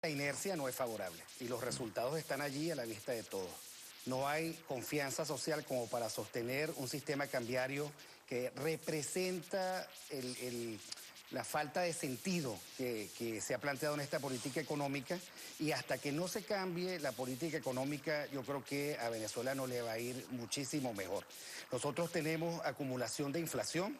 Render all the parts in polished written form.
La inercia no es favorable y los resultados están allí a la vista de todos. No hay confianza social como para sostener un sistema cambiario que representa la falta de sentido que se ha planteado en esta política económica, y hasta que no se cambie la política económica, yo creo que a Venezuela no le va a ir muchísimo mejor. Nosotros tenemos acumulación de inflación,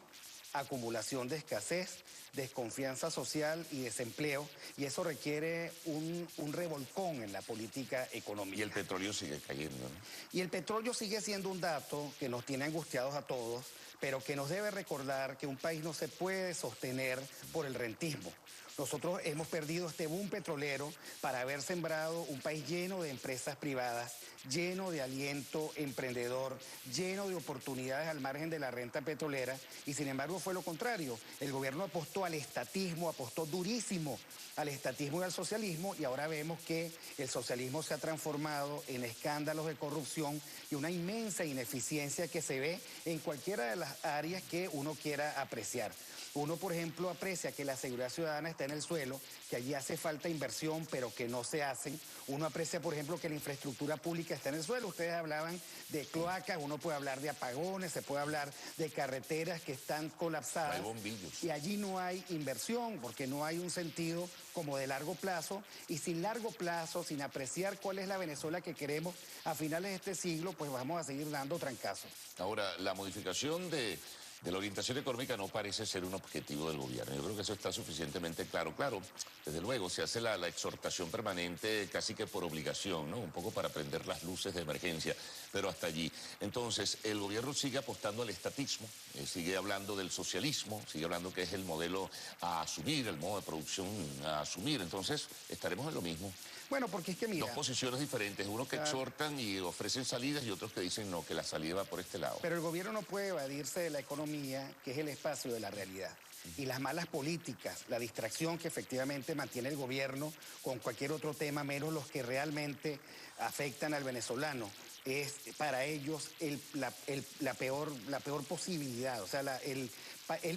acumulación de escasez, desconfianza social y desempleo, y eso requiere un revolcón en la política económica. Y el petróleo sigue cayendo, ¿no? Y el petróleo sigue siendo un dato que nos tiene angustiados a todos, pero que nos debe recordar que un país no se puede sostener por el rentismo. Nosotros hemos perdido este boom petrolero para haber sembrado un país lleno de empresas privadas, lleno de aliento emprendedor, lleno de oportunidades al margen de la renta petrolera, y sin embargo fue lo contrario. El gobierno apostó al estatismo, apostó durísimo al estatismo y al socialismo, y ahora vemos que el socialismo se ha transformado en escándalos de corrupción y una inmensa ineficiencia que se ve en cualquiera de las áreas que uno quiera apreciar. Uno, por ejemplo, aprecia que la seguridad ciudadana está en el suelo, que allí hace falta inversión, pero que no se hacen. Uno aprecia, por ejemplo, que la infraestructura pública está en el suelo. Ustedes hablaban de cloacas, uno puede hablar de apagones, se puede hablar de carreteras que están colapsadas. Hay bombillos. Y allí no hay inversión, porque no hay un sentido como de largo plazo, y sin largo plazo, sin apreciar cuál es la Venezuela que queremos a finales de este siglo, pues vamos a seguir dando trancazos. Ahora, la modificación de la orientación económica no parece ser un objetivo del gobierno. Yo creo que eso está suficientemente claro. Claro, desde luego, se hace la exhortación permanente casi que por obligación, ¿no? Un poco para prender las luces de emergencia, pero hasta allí. Entonces, el gobierno sigue apostando al estatismo, sigue hablando del socialismo, sigue hablando que es el modelo a asumir, el modo de producción a asumir. Entonces, estaremos en lo mismo. Bueno, porque es que mira... Dos posiciones diferentes, unos que exhortan y ofrecen salidas, y otros que dicen no, que la salida va por este lado. Pero el gobierno no puede evadirse de la economía, que es el espacio de la realidad. Y las malas políticas, la distracción que efectivamente mantiene el gobierno con cualquier otro tema, menos los que realmente afectan al venezolano, es para ellos la peor posibilidad. O sea,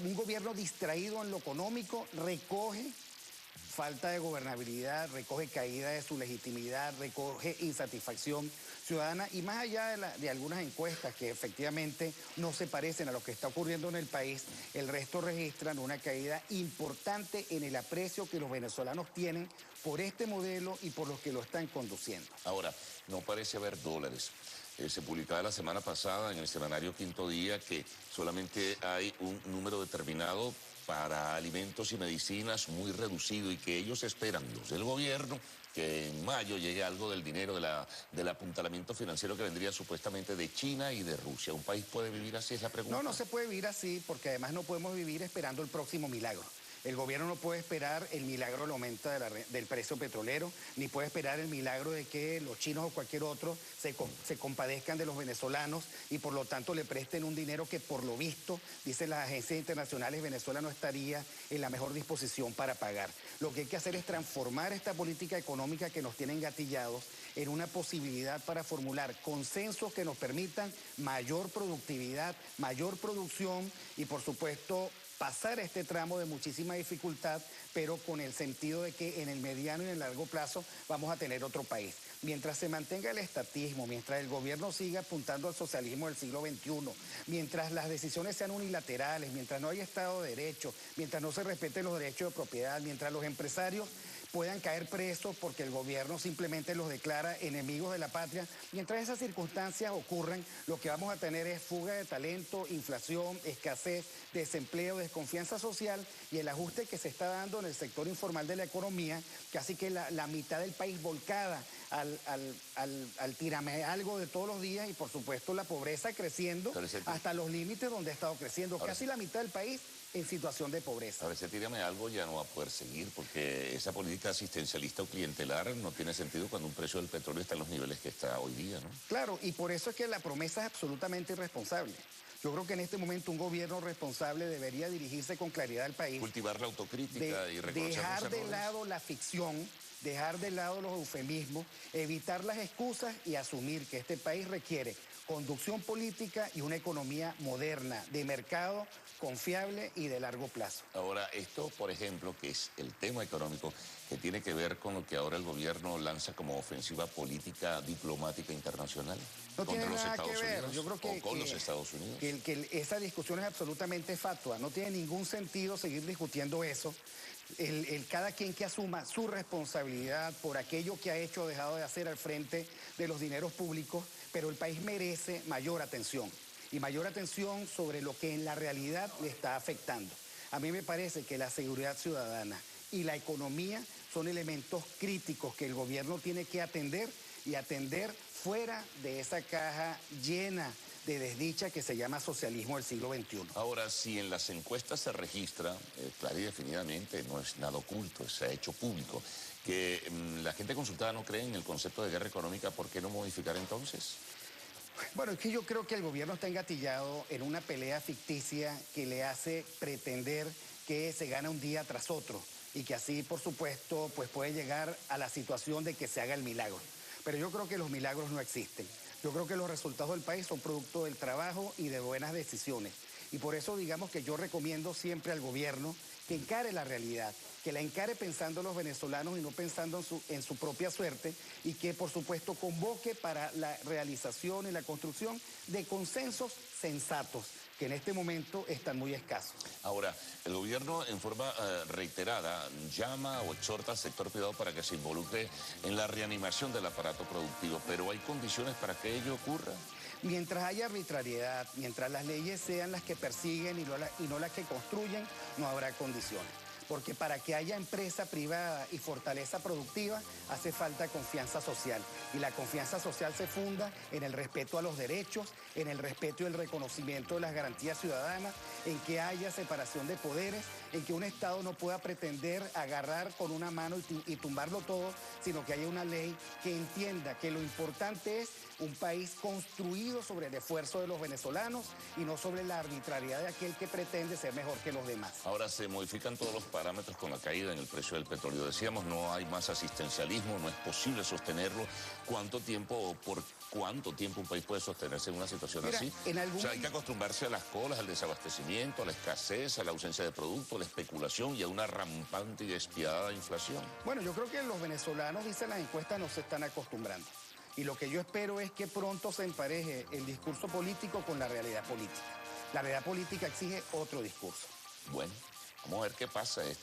un gobierno distraído en lo económico recoge falta de gobernabilidad, recoge caída de su legitimidad, recoge insatisfacción ciudadana, y más allá de algunas encuestas que efectivamente no se parecen a lo que está ocurriendo en el país, el resto registran una caída importante en el aprecio que los venezolanos tienen por este modelo y por los que lo están conduciendo. Ahora, no parece haber dólares. Se publicaba la semana pasada en el semanario Quinto Día que solamente hay un número determinado para alimentos y medicinas muy reducido, y que ellos esperan, los del gobierno, que en mayo llegue algo del dinero del apuntalamiento financiero que vendría supuestamente de China y de Rusia. ¿Un país puede vivir así? Es la pregunta. No, no se puede vivir así, porque además no podemos vivir esperando el próximo milagro. El gobierno no puede esperar el milagro del aumento del precio petrolero, ni puede esperar el milagro de que los chinos o cualquier otro se compadezcan de los venezolanos y por lo tanto le presten un dinero que, por lo visto, dicen las agencias internacionales, Venezuela no estaría en la mejor disposición para pagar. Lo que hay que hacer es transformar esta política económica que nos tiene engatillados en una posibilidad para formular consensos que nos permitan mayor productividad, mayor producción y, por supuesto, pasar este tramo de muchísima dificultad, pero con el sentido de que en el mediano y en el largo plazo vamos a tener otro país. Mientras se mantenga el estatismo, mientras el gobierno siga apuntando al socialismo del siglo XXI, mientras las decisiones sean unilaterales, mientras no haya Estado de Derecho, mientras no se respeten los derechos de propiedad, mientras los empresarios puedan caer presos porque el gobierno simplemente los declara enemigos de la patria, mientras esas circunstancias ocurran, lo que vamos a tener es fuga de talento, inflación, escasez, desempleo, desconfianza social y el ajuste que se está dando en el sector informal de la economía, casi que la mitad del país volcada al tírame algo de todos los días, y por supuesto la pobreza creciendo hasta los límites donde ha estado creciendo. Ahora, casi la mitad del país en situación de pobreza. Ahora, ese tírame algo ya no va a poder seguir, porque esa política asistencialista o clientelar no tiene sentido cuando un precio del petróleo está en los niveles que está hoy día, ¿no? Claro, y por eso es que la promesa es absolutamente irresponsable. Yo creo que en este momento un gobierno responsable debería dirigirse con claridad al país. Cultivar la autocrítica y reconocer dejar de lado la ficción dejar de lado los eufemismos, evitar las excusas y asumir que este país requiere conducción política y una economía moderna, de mercado, confiable y de largo plazo. Ahora, esto, por ejemplo, que es el tema económico, que tiene que ver con lo que ahora el gobierno lanza como ofensiva política diplomática internacional No contra tiene los nada Estados que ver. Unidos Yo creo o con los Estados Unidos. Que esa discusión es absolutamente fatua. No tiene ningún sentido seguir discutiendo eso. Cada quien que asuma su responsabilidad por aquello que ha hecho o dejado de hacer al frente de los dineros públicos, pero el país merece mayor atención y mayor atención sobre lo que en la realidad le está afectando. A mí me parece que la seguridad ciudadana y la economía son elementos críticos que el gobierno tiene que atender y atender fuera de esa caja llena de desdicha que se llama socialismo del siglo XXI. Ahora, si en las encuestas se registra, claro y definidamente, no es nada oculto, se ha hecho público, que la gente consultada no cree en el concepto de guerra económica, ¿por qué no modificar entonces? Bueno, es que yo creo que el gobierno está engatillado en una pelea ficticia que le hace pretender que se gana un día tras otro y que así, por supuesto, pues puede llegar a la situación de que se haga el milagro. Pero yo creo que los milagros no existen. Yo creo que los resultados del país son producto del trabajo y de buenas decisiones. Y por eso digamos que yo recomiendo siempre al gobierno que encare la realidad, que la encare pensando en los venezolanos y no pensando en su propia suerte, y que por supuesto convoque para la realización y la construcción de consensos sensatos, que en este momento están muy escasos. Ahora, el gobierno en forma reiterada llama o exhorta al sector privado para que se involucre en la reanimación del aparato productivo, pero ¿hay condiciones para que ello ocurra? Mientras haya arbitrariedad, mientras las leyes sean las que persiguen y no las que construyen, no habrá condiciones. Porque para que haya empresa privada y fortaleza productiva hace falta confianza social. Y la confianza social se funda en el respeto a los derechos, en el respeto y el reconocimiento de las garantías ciudadanas, en que haya separación de poderes, en que un Estado no pueda pretender agarrar con una mano y tumbarlo todo, sino que haya una ley que entienda que lo importante es un país construido sobre el esfuerzo de los venezolanos y no sobre la arbitrariedad de aquel que pretende ser mejor que los demás. Ahora se modifican todos los parámetros con la caída en el precio del petróleo. Decíamos, no hay más asistencialismo, no es posible sostenerlo. ¿Cuánto tiempo o por cuánto tiempo un país puede sostenerse en una situación así? O sea, hay que acostumbrarse a las colas, al desabastecimiento, a la escasez, a la ausencia de productos, a la especulación y a una rampante y despiadada inflación. Bueno, yo creo que los venezolanos, dicen las encuestas, no se están acostumbrando. Y lo que yo espero es que pronto se empareje el discurso político con la realidad política. La realidad política exige otro discurso. Bueno, vamos a ver qué pasa.